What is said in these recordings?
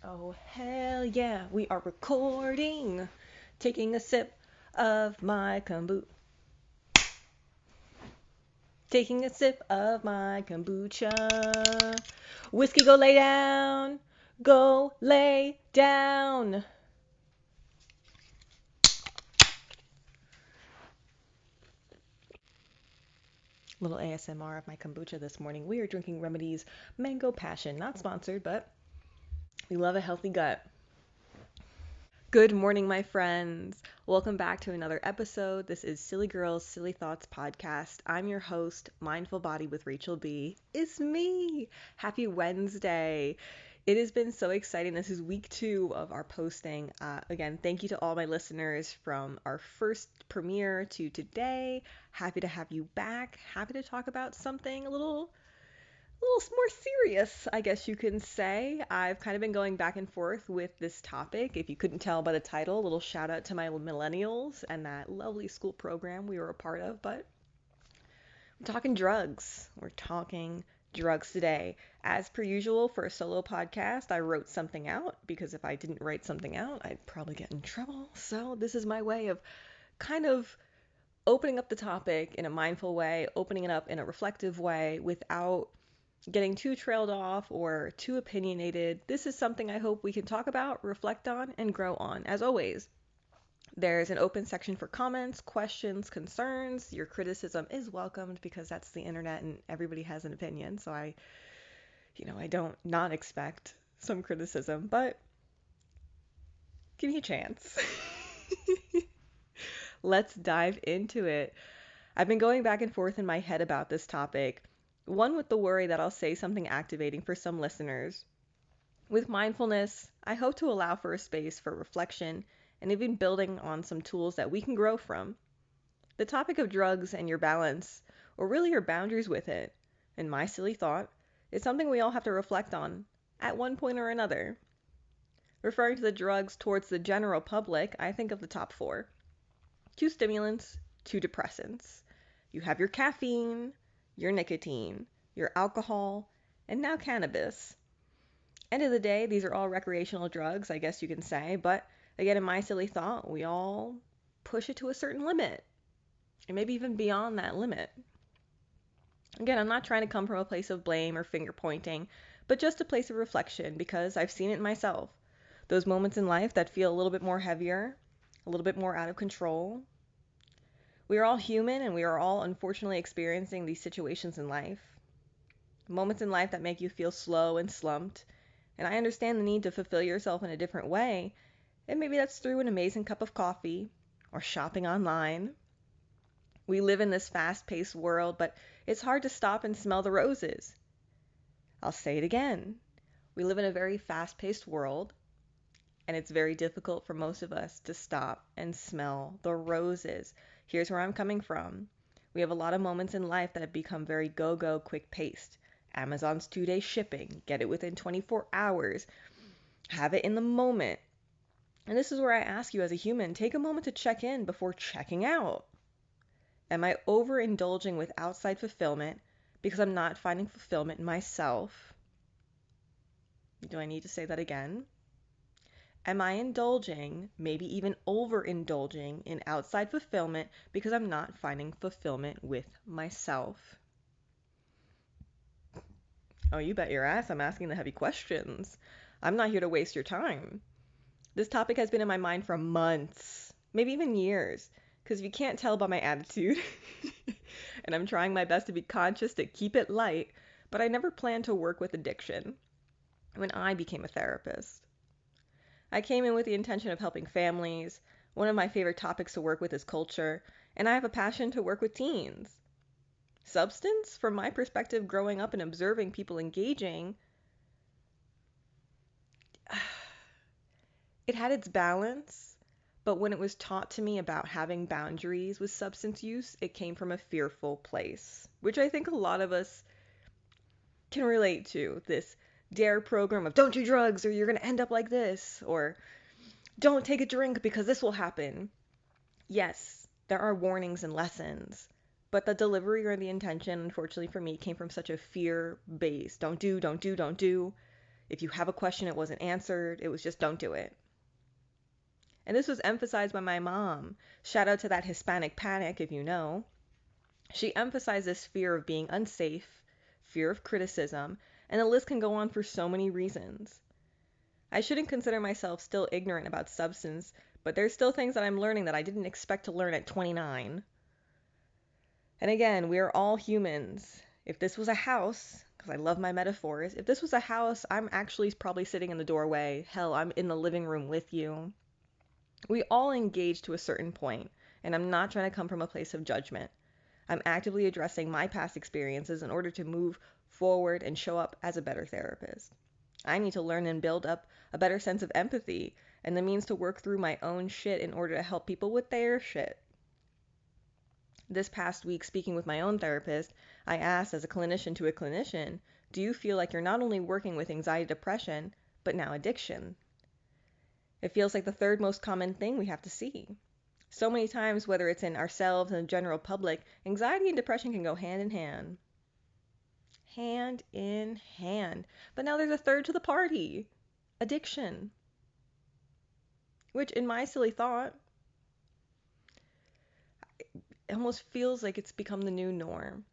Oh, hell yeah, we are recording. Taking a sip of my kombucha. Taking a sip of my kombucha. Whiskey, go lay down. Go lay down. Little ASMR of my kombucha this morning. We are drinking Remedy's Mango Passion. Not sponsored, but we love a healthy gut. Good morning, my friends. Welcome back to another episode. This is Silly Girls, Silly Thoughts podcast. I'm your host, Mindful Body with Rachel B. It's me. Happy Wednesday. It has been so exciting. This is week 2 of our posting. Again, thank you to all my listeners from our first premiere to today. Happy to have you back. Happy to talk about something a little more serious, I guess you can say. I've kind of been going back and forth with this topic. If you couldn't tell by the title, a little shout out to my millennials and that lovely school program we were a part of. But we're talking drugs. We're talking drugs today. As per usual, for a solo podcast, I wrote something out because if I didn't write something out, I'd probably get in trouble. So this is my way of kind of opening up the topic in a mindful way, opening it up in a reflective way without getting too trailed off or too opinionated. This is something I hope we can talk about, reflect on, and grow on. As always, there's an open section for comments, questions, concerns. Your criticism is welcomed because that's the internet and everybody has an opinion. So I don't not expect some criticism, but give me a chance. Let's dive into it. I've been going back and forth in my head about this topic. One with the worry that I'll say something activating for some listeners. With mindfulness, I hope to allow for a space for reflection and even building on some tools that we can grow from. The topic of drugs and your balance, or really your boundaries with it, in my silly thought, is something we all have to reflect on at one point or another. Referring to the drugs towards the general public, I think of the top 4. 2 stimulants, 2 depressants. You have your caffeine, your nicotine, your alcohol, and now cannabis. End of the day, these are all recreational drugs, I guess you can say, but again, in my silly thought, we all push it to a certain limit, and maybe even beyond that limit. Again, I'm not trying to come from a place of blame or finger pointing, but just a place of reflection because I've seen it myself. Those moments in life that feel a little bit more heavier, a little bit more out of control. We are all human and we are all unfortunately experiencing these situations in life. Moments in life that make you feel slow and slumped. And I understand the need to fulfill yourself in a different way. And maybe that's through an amazing cup of coffee or shopping online. We live in this fast-paced world, but it's hard to stop and smell the roses. I'll say it again. We live in a very fast-paced world, and it's very difficult for most of us to stop and smell the roses. Here's where I'm coming from. We have a lot of moments in life that have become very go-go, quick-paced. Amazon's 2-day shipping, get it within 24 hours, have it in the moment. And this is where I ask you as a human, take a moment to check in before checking out. Am I overindulging with outside fulfillment because I'm not finding fulfillment in myself? Do I need to say that again? Am I indulging, maybe even overindulging in outside fulfillment because I'm not finding fulfillment with myself? Oh, you bet your ass I'm asking the heavy questions. I'm not here to waste your time. This topic has been in my mind for months, maybe even years, because if you can't tell by my attitude, and I'm trying my best to be conscious to keep it light, but I never planned to work with addiction when I became a therapist. I came in with the intention of helping families. One of my favorite topics to work with is culture, and I have a passion to work with teens. Substance, from my perspective, growing up and observing people engaging, it had its balance, but when it was taught to me about having boundaries with substance use, it came from a fearful place, which I think a lot of us can relate to. This D.A.R.E program of don't do drugs or you're going to end up like this, or don't take a drink because this will happen. Yes, there are warnings and lessons, but the delivery or the intention, unfortunately for me, came from such a fear base. Don't do, don't do, don't do. If you have a question, it wasn't answered. It was just don't do it. And this was emphasized by my mom. Shout out to that Hispanic panic, if you know. She emphasized this fear of being unsafe, fear of criticism, and the list can go on for so many reasons. I shouldn't consider myself still ignorant about substance, but there's still things that I'm learning that I didn't expect to learn at 29. And again, we are all humans. If this was a house, because I love my metaphors, if this was a house, I'm actually probably sitting in the doorway. Hell, I'm in the living room with you. We all engage to a certain point, and I'm not trying to come from a place of judgment. I'm actively addressing my past experiences in order to move forward and show up as a better therapist. I need to learn and build up a better sense of empathy and the means to work through my own shit in order to help people with their shit. This past week, speaking with my own therapist, I asked as a clinician to a clinician, do you feel like you're not only working with anxiety, depression, but now addiction? It feels like the third most common thing we have to see. So many times, whether it's in ourselves and the general public, anxiety and depression can go hand in hand. Hand in hand. But now there's a third to the party. Addiction. Which, in my silly thought, it almost feels like it's become the new norm.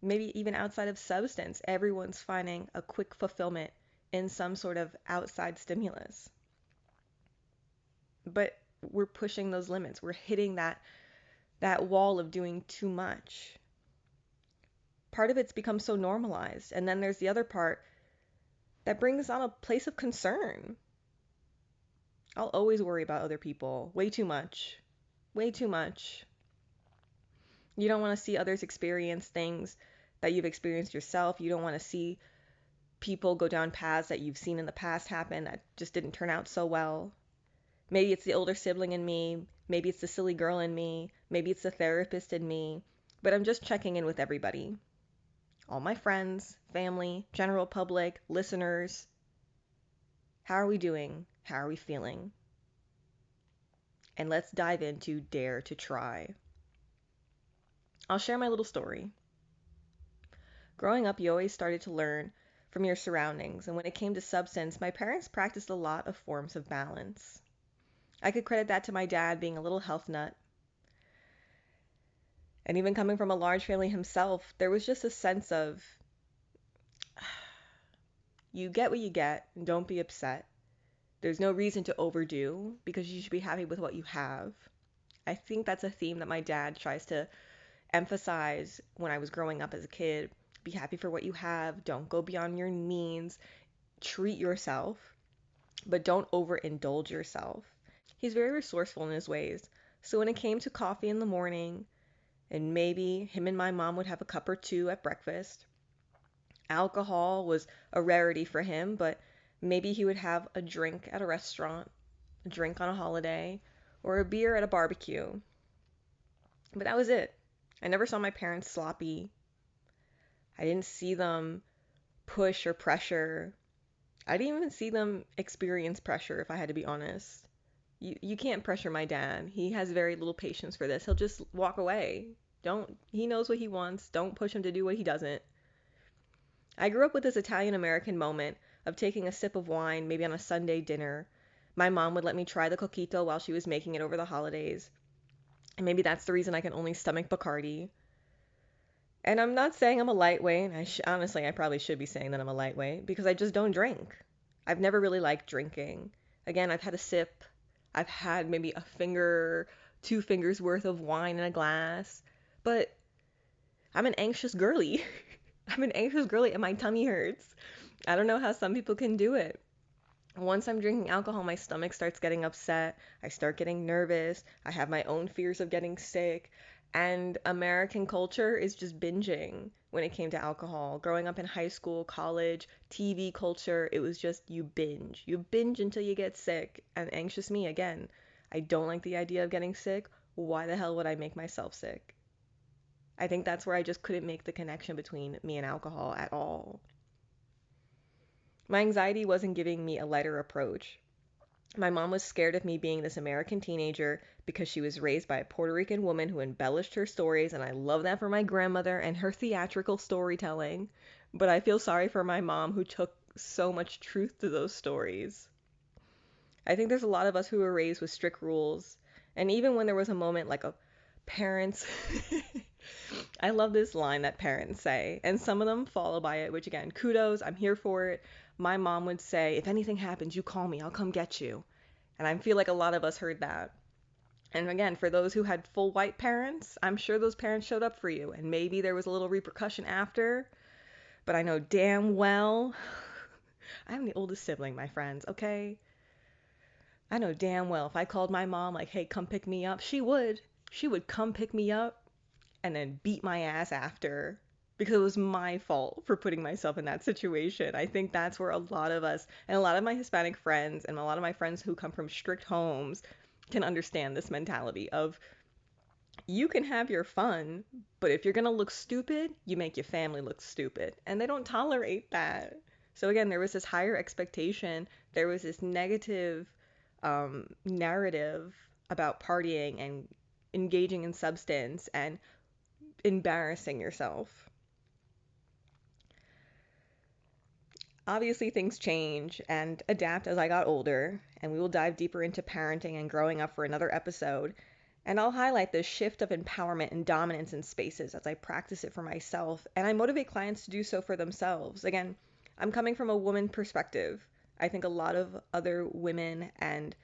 Maybe even outside of substance, everyone's finding a quick fulfillment in some sort of outside stimulus. But we're pushing those limits. We're hitting that wall of doing too much. Part of it's become so normalized. And then there's the other part that brings on a place of concern. I'll always worry about other people. Way too much. Way too much. You don't want to see others experience things that you've experienced yourself. You don't want to see people go down paths that you've seen in the past happen that just didn't turn out so well. Maybe it's the older sibling in me. Maybe it's the silly girl in me. Maybe it's the therapist in me. But I'm just checking in with everybody. All my friends, family, general public, listeners. How are we doing? How are we feeling? And let's dive into Dare to Try. I'll share my little story. Growing up, you always started to learn from your surroundings, and when it came to substance, my parents practiced a lot of forms of balance. I could credit that to my dad being a little health nut. And even coming from a large family himself, there was just a sense of you get what you get, and don't be upset. There's no reason to overdo because you should be happy with what you have. I think that's a theme that my dad tries to emphasize when I was growing up as a kid. Be happy for what you have. Don't go beyond your means. Treat yourself, but don't overindulge yourself. He's very resourceful in his ways. So when it came to coffee in the morning, and maybe him and my mom would have a cup or two at breakfast, alcohol was a rarity for him, but maybe he would have a drink at a restaurant, a drink on a holiday, or a beer at a barbecue. But that was it. I never saw my parents sloppy. I didn't see them push or pressure. I didn't even see them experience pressure, if I had to be honest. You can't pressure my dad. He has very little patience for this. He'll just walk away. He knows what he wants. Don't push him to do what he doesn't. I grew up with this Italian American moment of taking a sip of wine, maybe on a Sunday dinner. My mom would let me try the coquito while she was making it over the holidays. And maybe that's the reason I can only stomach Bacardi. And I'm not saying I'm a lightweight. Honestly, I probably should be saying that I'm a lightweight because I just don't drink. I've never really liked drinking. Again, I've had a sip. I've had maybe a finger, 2 fingers worth of wine in a glass. But I'm an anxious girly. I'm an anxious girly and my tummy hurts. I don't know how some people can do it. Once I'm drinking alcohol, my stomach starts getting upset. I start getting nervous. I have my own fears of getting sick. And American culture is just binging when it came to alcohol. Growing up in high school, college, TV culture, it was just you binge. You binge until you get sick. And anxious me, again, I don't like the idea of getting sick. Why the hell would I make myself sick? I think that's where I just couldn't make the connection between me and alcohol at all. My anxiety wasn't giving me a lighter approach. My mom was scared of me being this American teenager because she was raised by a Puerto Rican woman who embellished her stories, and I love that for my grandmother and her theatrical storytelling. But I feel sorry for my mom who took so much truth to those stories. I think there's a lot of us who were raised with strict rules. And even when there was a moment like a parents I love this line that parents say, and some of them follow by it, which again, kudos, I'm here for it. My mom would say, if anything happens, you call me, I'll come get you. And I feel like a lot of us heard that. And again, for those who had full white parents, I'm sure those parents showed up for you, and maybe there was a little repercussion after, but I know damn well I'm the oldest sibling, my friends, okay? I know damn well if I called my mom, like, hey, come pick me up, she would. She would come pick me up and then beat my ass after because it was my fault for putting myself in that situation. I think that's where a lot of us, and a lot of my Hispanic friends, and a lot of my friends who come from strict homes, can understand this mentality of you can have your fun, but if you're going to look stupid, you make your family look stupid. And they don't tolerate that. So again, there was this higher expectation. There was this negative narrative about partying and engaging in substance and embarrassing yourself. Obviously, things change and adapt as I got older, and we will dive deeper into parenting and growing up for another episode. And I'll highlight the shift of empowerment and dominance in spaces as I practice it for myself, and I motivate clients to do so for themselves. Again, I'm coming from a woman perspective. I think a lot of other women and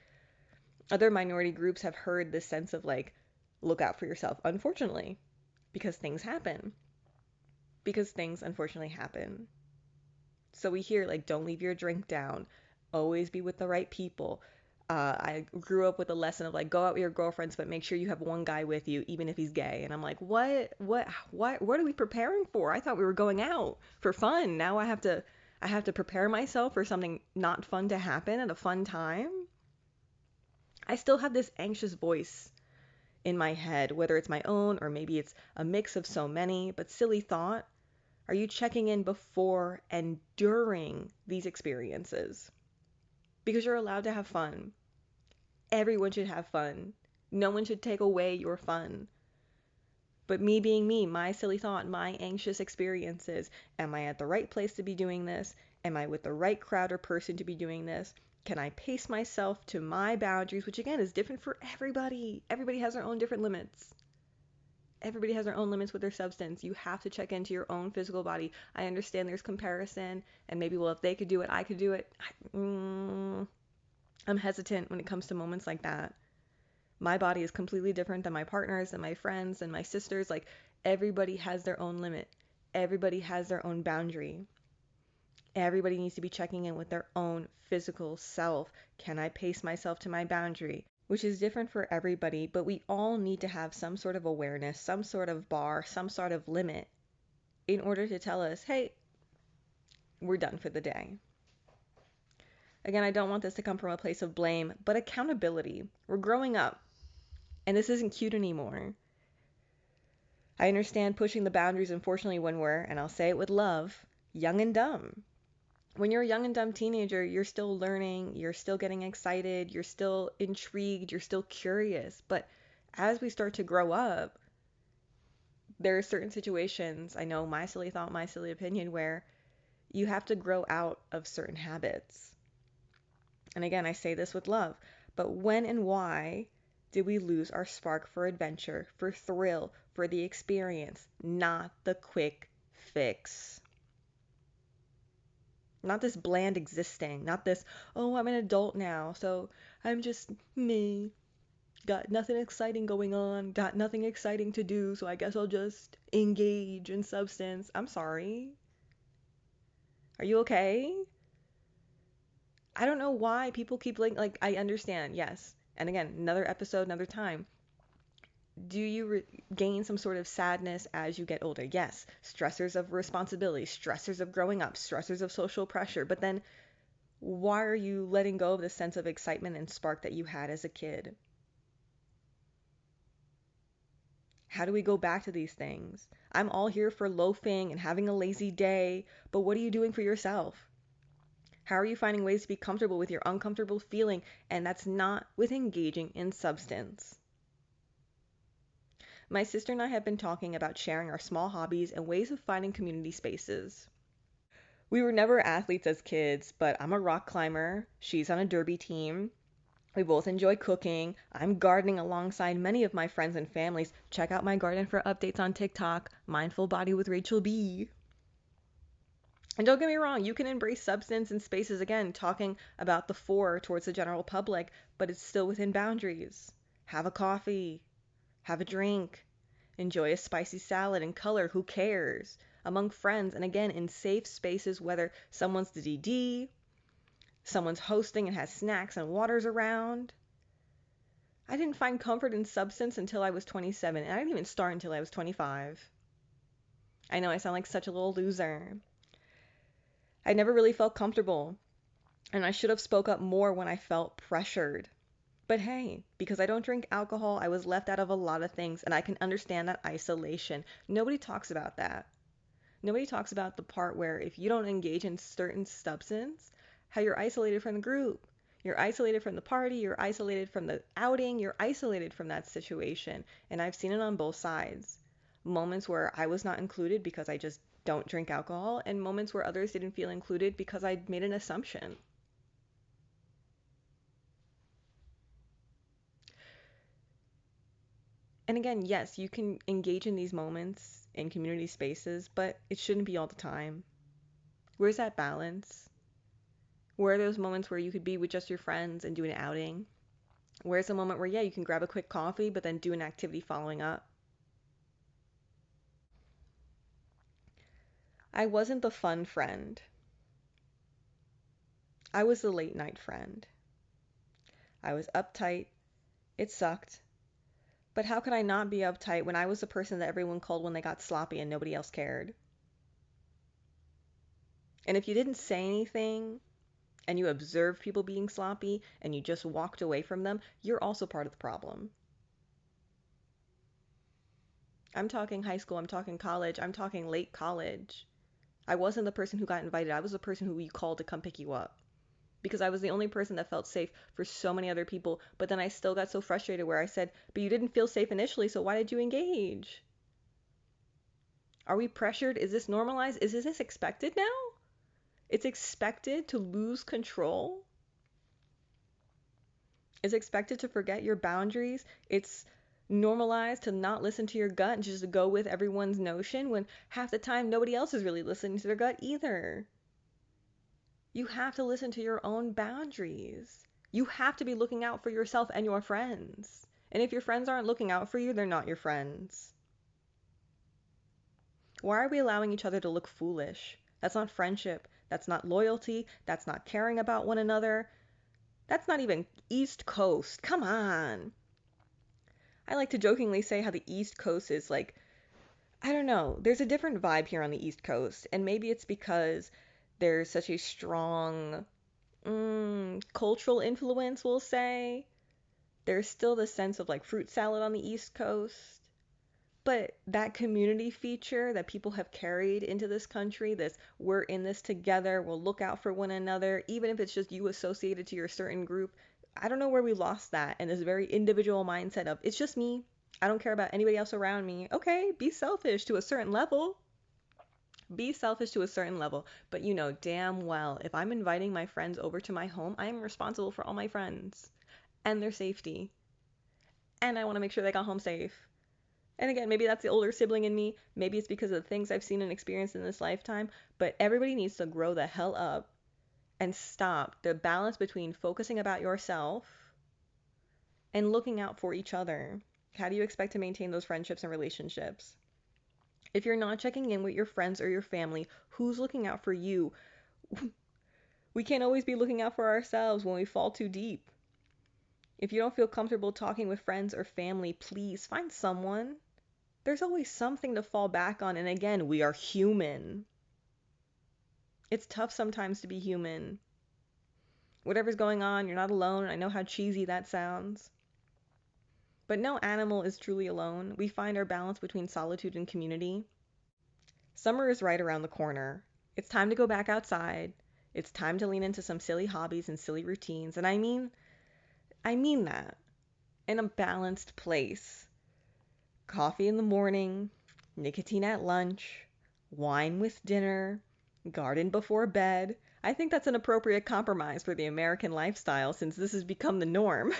other minority groups have heard this sense of like, look out for yourself, unfortunately, because things happen. Because things unfortunately happen. So we hear like, don't leave your drink down, always be with the right people. I grew up with a lesson of like, go out with your girlfriends, but make sure you have one guy with you, even if he's gay. And I'm like, what are we preparing for? I thought we were going out for fun. Now I have to prepare myself for something not fun to happen at a fun time. I still have this anxious voice in my head, whether it's my own or maybe it's a mix of so many, but silly thought. Are you checking in before and during these experiences? Because you're allowed to have fun. Everyone should have fun. No one should take away your fun. But me being me, my silly thought, my anxious experiences, am I at the right place to be doing this? Am I with the right crowd or person to be doing this? Can I pace myself to my boundaries, which again is different for everybody? Everybody has their own different limits. Everybody has their own limits with their substance. You have to check into your own physical body. I understand there's comparison, and maybe, well, if they could do it, I could do it. I'm hesitant when it comes to moments like that. My body is completely different than my partner's, than my friends, and my sisters. Like, everybody has their own limit. Everybody has their own boundary. Everybody needs to be checking in with their own physical self. Can I pace myself to my boundary? Which is different for everybody, but we all need to have some sort of awareness, some sort of bar, some sort of limit in order to tell us, hey, we're done for the day. Again, I don't want this to come from a place of blame, but accountability. We're growing up, and this isn't cute anymore. I understand pushing the boundaries, unfortunately, when we're, and I'll say it with love, young and dumb. When you're a young and dumb teenager, you're still learning, you're still getting excited, you're still intrigued, you're still curious. But as we start to grow up, there are certain situations, I know my silly thought, my silly opinion, where you have to grow out of certain habits. And again, I say this with love, but when and why did we lose our spark for adventure, for thrill, for the experience, not the quick fix? Not this bland existing, not this, oh, I'm an adult now, so I'm just me. Got nothing exciting going on, got nothing exciting to do, so I guess I'll just engage in substance. I'm sorry. Are you okay? I don't know why people keep like I understand, yes. And again, another episode, another time. Do you gain some sort of sadness as you get older? Yes. Stressors of responsibility, stressors of growing up, stressors of social pressure. But then why are you letting go of the sense of excitement and spark that you had as a kid? How do we go back to these things? I'm all here for loafing and having a lazy day, but what are you doing for yourself? How are you finding ways to be comfortable with your uncomfortable feeling? And that's not with engaging in substance. My sister and I have been talking about sharing our small hobbies and ways of finding community spaces. We were never athletes as kids, but I'm a rock climber. She's on a derby team. We both enjoy cooking. I'm gardening alongside many of my friends and families. Check out my garden for updates on TikTok. Mindful Body with Rachel B. And don't get me wrong, you can embrace substance and spaces again, talking about the four towards the general public, but it's still within boundaries. Have a coffee, have a drink, enjoy a spicy salad and color, who cares? Among friends, and again, in safe spaces, whether someone's the DD, someone's hosting and has snacks and waters around. I didn't find comfort in substance until I was 27, and I didn't even start until I was 25. I know I sound like such a little loser. I never really felt comfortable, and I should have spoke up more when I felt pressured. But hey, because I don't drink alcohol, I was left out of a lot of things, and I can understand that isolation. Nobody talks about that. Nobody talks about the part where if you don't engage in certain substance, how you're isolated from the group. You're isolated from the party, you're isolated from the outing, you're isolated from that situation. And I've seen it on both sides. Moments where I was not included because I just don't drink alcohol, and moments where others didn't feel included because I made an assumption. And again, yes, you can engage in these moments in community spaces, but it shouldn't be all the time. Where's that balance? Where are those moments where you could be with just your friends and do an outing? Where's the moment where, yeah, you can grab a quick coffee, but then do an activity following up? I wasn't the fun friend. I was the late night friend. I was uptight. It sucked. But how could I not be uptight when I was the person that everyone called when they got sloppy and nobody else cared? And if you didn't say anything and you observed people being sloppy and you just walked away from them, you're also part of the problem. I'm talking high school, I'm talking college, I'm talking late college. I wasn't the person who got invited. I was the person who you called to come pick you up. Because I was the only person that felt safe for so many other people. But then I still got so frustrated where I said, but you didn't feel safe initially, so why did you engage? Are we pressured? Is this normalized? Is this expected now? It's expected to lose control. It's expected to forget your boundaries. It's normalized to not listen to your gut and just to go with everyone's notion when half the time nobody else is really listening to their gut either. You have to listen to your own boundaries. You have to be looking out for yourself and your friends. And if your friends aren't looking out for you, they're not your friends. Why are we allowing each other to look foolish? That's not friendship. That's not loyalty. That's not caring about one another. That's not even East Coast. Come on. I like to jokingly say how the East Coast is like, I don't know, there's a different vibe here on the East Coast. And maybe it's because there's such a strong cultural influence, we'll say. There's still the sense of like fruit salad on the East Coast. But that community feature that people have carried into this country, this we're in this together, we'll look out for one another, even if it's just you associated to your certain group. I don't know where we lost that and this very individual mindset of it's just me. I don't care about anybody else around me. Okay, be selfish to a certain level. Be selfish to a certain level, but you know damn well if I'm inviting my friends over to my home, I am responsible for all my friends and their safety. And I want to make sure they got home safe. And again, maybe that's the older sibling in me. Maybe it's because of the things I've seen and experienced in this lifetime. But everybody needs to grow the hell up and stop the balance between focusing about yourself and looking out for each other. How do you expect to maintain those friendships and relationships? If you're not checking in with your friends or your family, who's looking out for you? We can't always be looking out for ourselves when we fall too deep. If you don't feel comfortable talking with friends or family, please find someone. There's always something to fall back on. And again, we are human. It's tough sometimes to be human. Whatever's going on, you're not alone. I know how cheesy that sounds. But no animal is truly alone. We find our balance between solitude and community. Summer is right around the corner. It's time to go back outside. It's time to lean into some silly hobbies and silly routines. And I mean that in a balanced place. Coffee in the morning, nicotine at lunch, wine with dinner, garden before bed. I think that's an appropriate compromise for the American lifestyle since this has become the norm.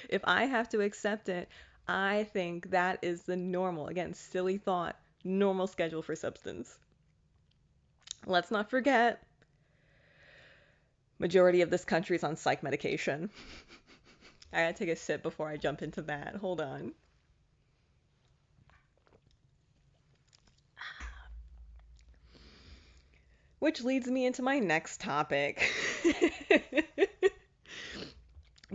If I have to accept it, I think that is the normal, again, silly thought, normal schedule for substance. Let's not forget, majority of this country is on psych medication. I gotta take a sip before I jump into that. Hold on. Which leads me into my next topic.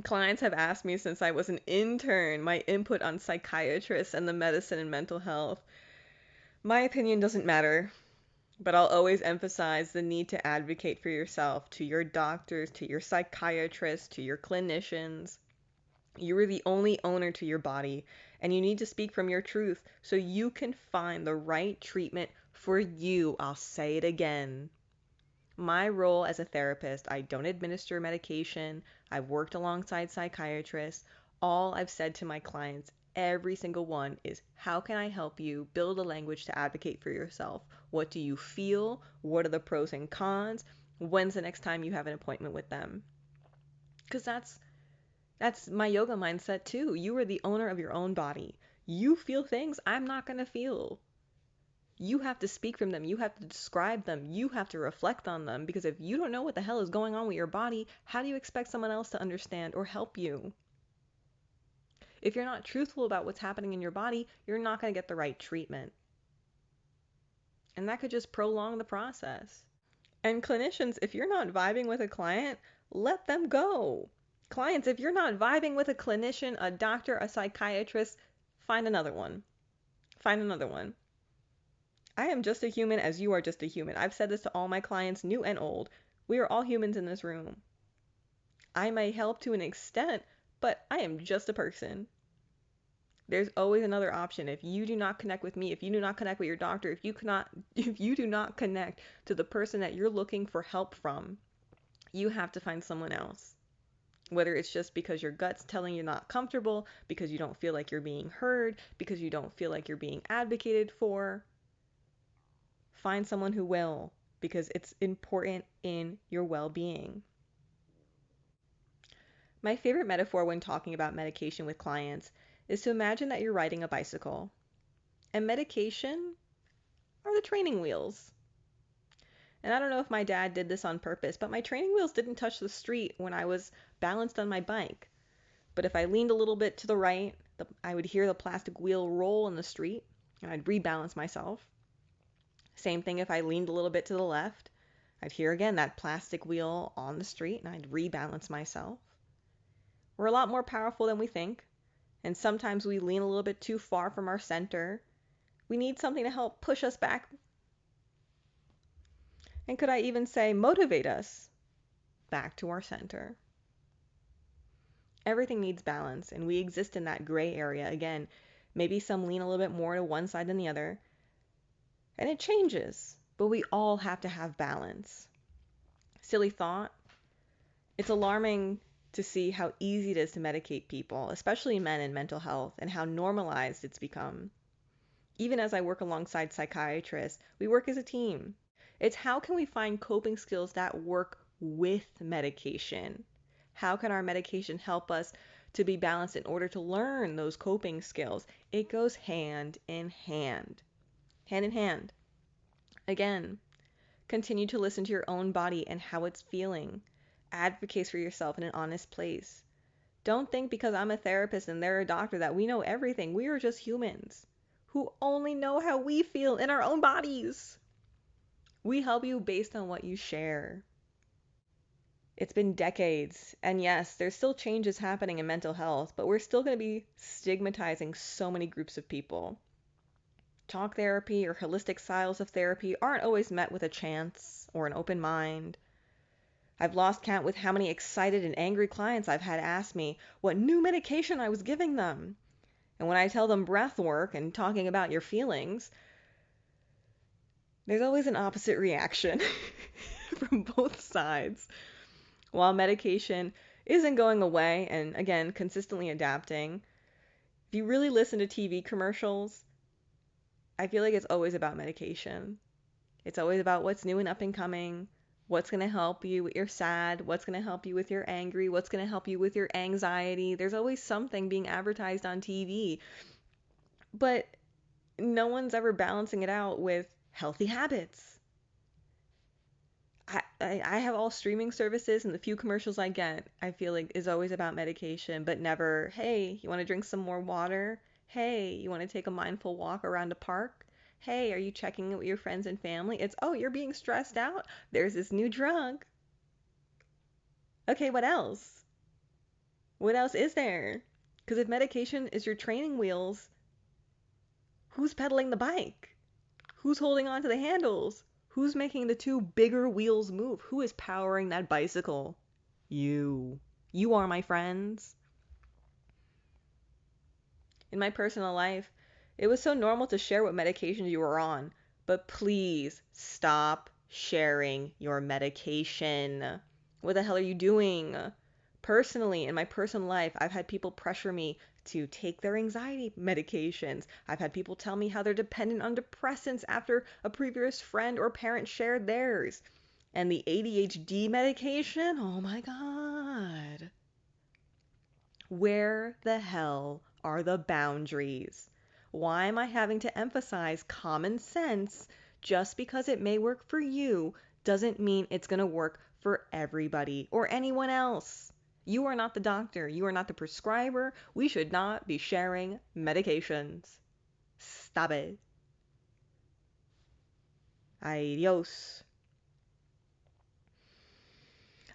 Clients have asked me since I was an intern my input on psychiatrists and the medicine and mental health. My opinion doesn't matter, but I'll always emphasize the need to advocate for yourself to your doctors, to your psychiatrists, to your clinicians. You are the only owner to your body, and you need to speak from your truth so you can find the right treatment for you. I'll say it again. My role as a therapist, I don't administer medication. I've worked alongside psychiatrists. All I've said to my clients, every single one, is how can I help you build a language to advocate for yourself? What do you feel? What are the pros and cons? When's the next time you have an appointment with them? Because that's my yoga mindset too. You are the owner of your own body. You feel things I'm not going to feel. You have to speak from them. You have to describe them. You have to reflect on them. Because if you don't know what the hell is going on with your body, how do you expect someone else to understand or help you? If you're not truthful about what's happening in your body, you're not going to get the right treatment. And that could just prolong the process. And clinicians, if you're not vibing with a client, let them go. Clients, if you're not vibing with a clinician, a doctor, a psychiatrist, find another one. Find another one. I am just a human as you are just a human. I've said this to all my clients, new and old. We are all humans in this room. I may help to an extent, but I am just a person. There's always another option. If you do not connect with me, if you do not connect with your doctor, if you do not connect to the person that you're looking for help from, you have to find someone else. Whether it's just because your gut's telling you not comfortable, because you don't feel like you're being heard, because you don't feel like you're being advocated for, find someone who will, because it's important in your well-being. My favorite metaphor when talking about medication with clients is to imagine that you're riding a bicycle, and medication are the training wheels. And I don't know if my dad did this on purpose, but my training wheels didn't touch the street when I was balanced on my bike. But if I leaned a little bit to the right, I would hear the plastic wheel roll in the street, and I'd rebalance myself. Same thing if I leaned a little bit to the left. I'd hear again that plastic wheel on the street, and I'd rebalance myself. We're a lot more powerful than we think, and sometimes we lean a little bit too far from our center. We need something to help push us back, and could I even say motivate us back to our center. Everything needs balance, and we exist in that gray area. Again, maybe some lean a little bit more to one side than the other, and it changes, but we all have to have balance. Silly thought. It's alarming to see how easy it is to medicate people, especially men in mental health, and how normalized it's become. Even as I work alongside psychiatrists, we work as a team. It's how can we find coping skills that work with medication? How can our medication help us to be balanced in order to learn those coping skills? It goes hand in hand. Hand in hand. Again, continue to listen to your own body and how it's feeling. Advocate for yourself in an honest place. Don't think because I'm a therapist and they're a doctor that we know everything. We are just humans who only know how we feel in our own bodies. We help you based on what you share. It's been decades, and yes, there's still changes happening in mental health, but we're still going to be stigmatizing so many groups of people. Talk therapy or holistic styles of therapy aren't always met with a chance or an open mind. I've lost count with how many excited and angry clients I've had ask me what new medication I was giving them. And when I tell them breath work and talking about your feelings, there's always an opposite reaction from both sides. While medication isn't going away and, again, consistently adapting, if you really listen to TV commercials, I feel like it's always about medication. It's always about what's new and up and coming, what's going to help you with your sad, what's going to help you with your angry, what's going to help you with your anxiety. There's always something being advertised on TV, but no one's ever balancing it out with healthy habits. I have all streaming services, and the few commercials I get, I feel like is always about medication, but never, hey, you want to drink some more water? Hey, you want to take a mindful walk around a park? Hey, are you checking in with your friends and family? It's, oh, you're being stressed out? There's this new drug. Okay, what else? What else is there? Because if medication is your training wheels, who's pedaling the bike? Who's holding on to the handles? Who's making the two bigger wheels move? Who is powering that bicycle? You. You are, my friends. In my personal life, it was so normal to share what medications you were on, but please stop sharing your medication. What the hell are you doing? Personally, in my personal life, I've had people pressure me to take their anxiety medications. I've had people tell me how they're dependent on depressants after a previous friend or parent shared theirs. And the ADHD medication, oh my God. Where the hell are the boundaries? Why am I having to emphasize common sense just because it may work for you doesn't mean it's going to work for everybody or anyone else? You are not the doctor. You are not the prescriber. We should not be sharing medications. Stop it. Adios.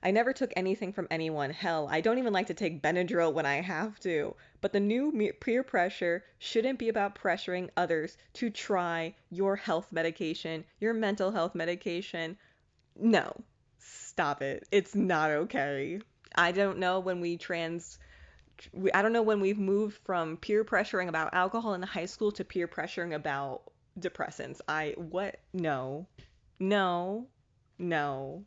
I never took anything from anyone. Hell, I don't even like to take Benadryl when I have to. But the new peer pressure shouldn't be about pressuring others to try your health medication, your mental health medication. No, stop it. It's not okay. I don't know when I don't know when we've moved from peer pressuring about alcohol in high school to peer pressuring about depressants. What? No. No. No.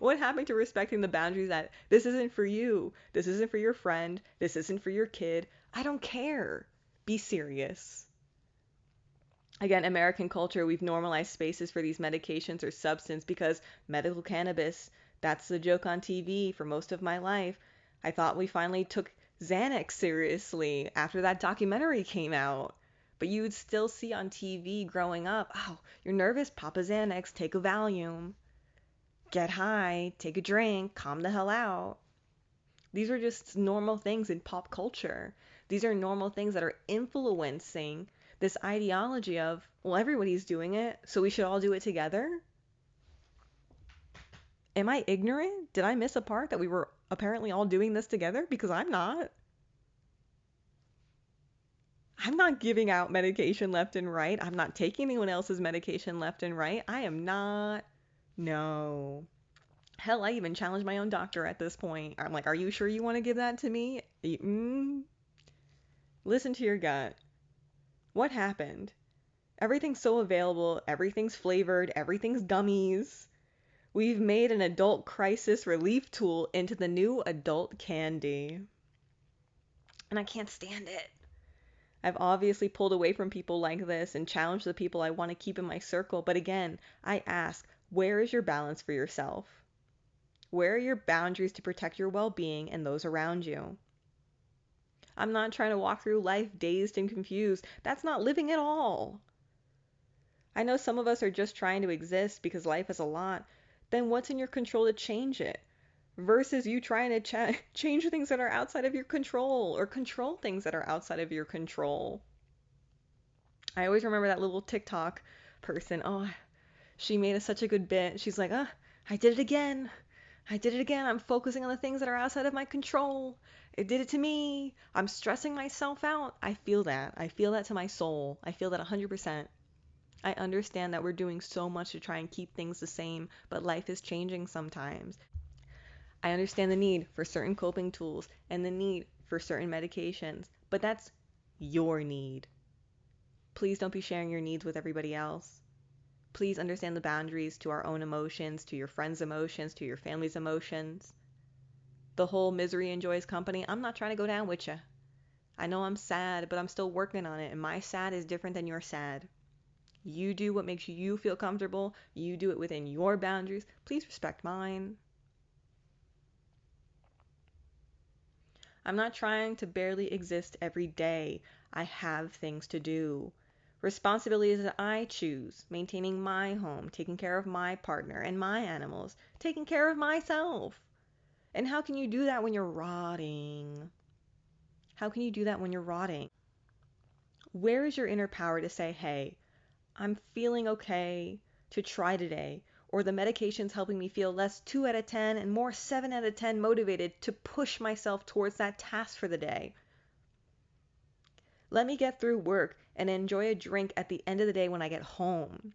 What happened to respecting the boundaries that this isn't for you, this isn't for your friend, this isn't for your kid? I don't care. Be serious. Again, American culture, we've normalized spaces for these medications or substance because medical cannabis, that's the joke on TV for most of my life. I thought we finally took Xanax seriously after that documentary came out. But you would still see on TV growing up, oh, you're nervous, pop a Xanax, take a Valium, get high, take a drink, calm the hell out. These are just normal things in pop culture. These are normal things that are influencing this ideology of, well, everybody's doing it, so we should all do it together. Am I ignorant? Did I miss a part that we were apparently all doing this together? Because I'm not. I'm not giving out medication left and right. I'm not taking anyone else's medication left and right. I am not. No. Hell, I even challenge my own doctor at this point. I'm like, are you sure you want to give that to me? Listen to your gut. What happened? Everything's so available, everything's flavored, everything's gummies. We've made an adult crisis relief tool into the new adult candy. And I can't stand it. I've obviously pulled away from people like this and challenged the people I want to keep in my circle. But again, I ask, where is your balance for yourself? Where are your boundaries to protect your well-being and those around you? I'm not trying to walk through life dazed and confused. That's not living at all. I know some of us are just trying to exist because life is a lot. Then what's in your control to change it? Versus you trying to change things that are outside of your control or control things that are outside of your control. I always remember that little TikTok person. Oh, she made such a good bit. She's like, I did it again. I did it again. I'm focusing on the things that are outside of my control. It did it to me. I'm stressing myself out. I feel that. I feel that to my soul. I feel that 100%. I understand that we're doing so much to try and keep things the same, but life is changing sometimes. I understand the need for certain coping tools and the need for certain medications, but that's your need. Please don't be sharing your needs with everybody else. Please understand the boundaries to our own emotions, to your friends' emotions, to your family's emotions. The whole misery enjoys company, I'm not trying to go down with you. I know I'm sad, but I'm still working on it, and my sad is different than your sad. You do what makes you feel comfortable. You do it within your boundaries. Please respect mine. I'm not trying to barely exist every day. I have things to do. Responsibilities that I choose, maintaining my home, taking care of my partner and my animals, taking care of myself. And how can you do that when you're rotting? How can you do that when you're rotting? Where is your inner power to say, hey, I'm feeling okay to try today, or the medication's helping me feel less 2 out of 10 and more 7 out of 10 motivated to push myself towards that task for the day? Let me get through work and enjoy a drink at the end of the day when I get home.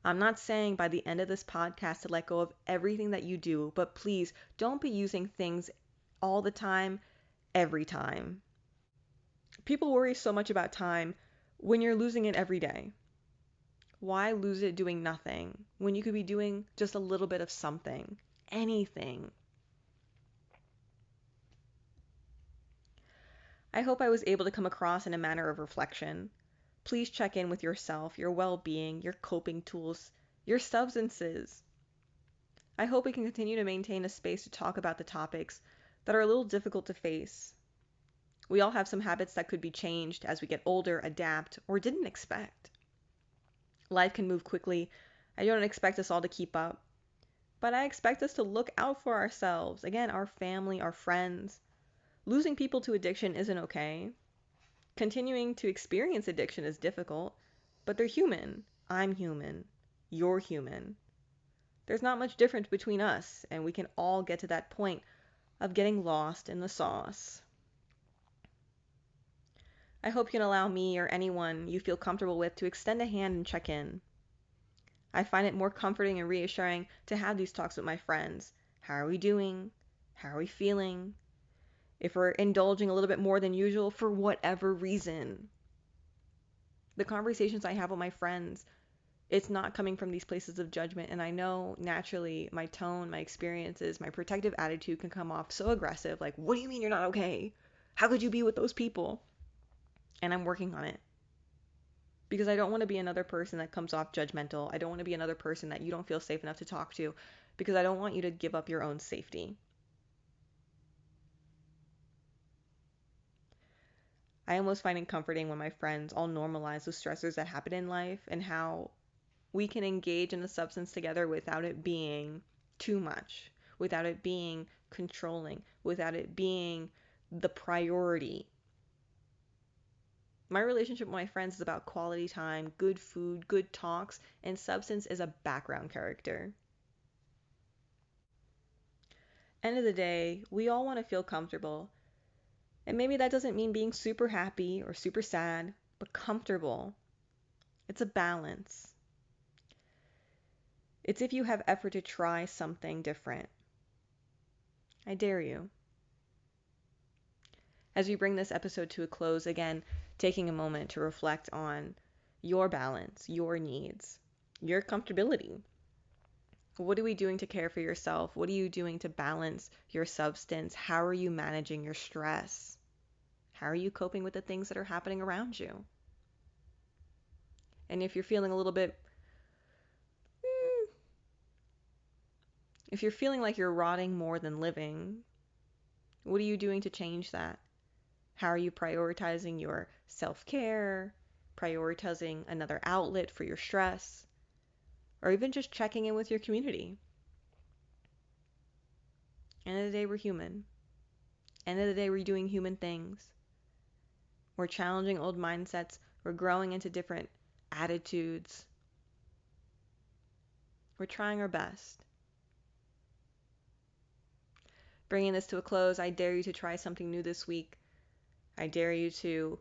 I'm not saying by the end of this podcast to let go of everything that you do, but please don't be using things all the time, every time. People worry so much about time when you're losing it every day. Why lose it doing nothing when you could be doing just a little bit of something? Anything. I hope I was able to come across in a manner of reflection. Please check in with yourself, your well being, your coping tools, your substances. I hope we can continue to maintain a space to talk about the topics that are a little difficult to face. We all have some habits that could be changed as we get older, adapt, or didn't expect. Life can move quickly. I don't expect us all to keep up, but I expect us to look out for ourselves. Again, our family, our friends. Losing people to addiction isn't okay. Continuing to experience addiction is difficult, but they're human. I'm human. You're human. There's not much difference between us, and we can all get to that point of getting lost in the sauce. I hope you can allow me or anyone you feel comfortable with to extend a hand and check in. I find it more comforting and reassuring to have these talks with my friends. How are we doing? How are we feeling? If we're indulging a little bit more than usual for whatever reason. The conversations I have with my friends, it's not coming from these places of judgment. And I know naturally my tone, my experiences, my protective attitude can come off so aggressive. Like, what do you mean you're not okay? How could you be with those people? And I'm working on it. Because I don't want to be another person that comes off judgmental. I don't want to be another person that you don't feel safe enough to talk to. Because I don't want you to give up your own safety. I almost find it comforting when my friends all normalize the stressors that happen in life and how we can engage in a substance together without it being too much, without it being controlling, without it being the priority. My relationship with my friends is about quality time, good food, good talks, and substance is a background character. End of the day, we all want to feel comfortable. And maybe that doesn't mean being super happy or super sad, but comfortable. It's a balance. It's if you have effort to try something different. I dare you. As we bring this episode to a close, again, taking a moment to reflect on your balance, your needs, your comfortability. What are we doing to care for yourself? What are you doing to balance your substance? How are you managing your stress? How are you coping with the things that are happening around you? And if you're feeling a little bit, if you're feeling like you're rotting more than living, what are you doing to change that? How are you prioritizing your self-care, prioritizing another outlet for your stress, or even just checking in with your community? End of the day, we're human. End of the day, we're doing human things. We're challenging old mindsets. We're growing into different attitudes. We're trying our best. Bringing this to a close, I dare you to try something new this week. I dare you to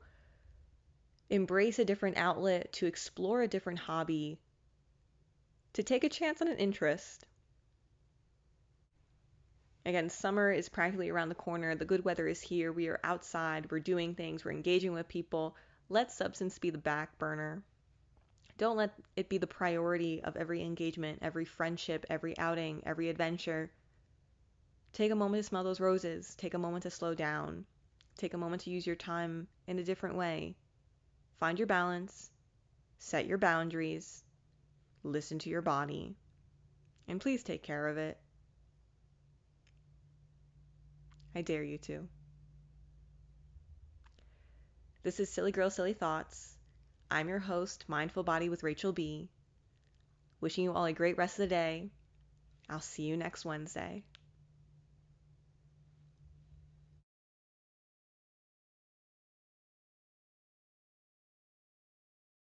embrace a different outlet, to explore a different hobby, to take a chance on an interest. Again, summer is practically around the corner. The good weather is here. We are outside. We're doing things. We're engaging with people. Let substance be the back burner. Don't let it be the priority of every engagement, every friendship, every outing, every adventure. Take a moment to smell those roses. Take a moment to slow down. Take a moment to use your time in a different way. Find your balance. Set your boundaries, listen to your body, and please take care of it. I dare you to. This is Silly Girl, Silly Thoughts. I'm your host, Mindful Body with Rachel B. Wishing you all a great rest of the day. I'll see you next Wednesday.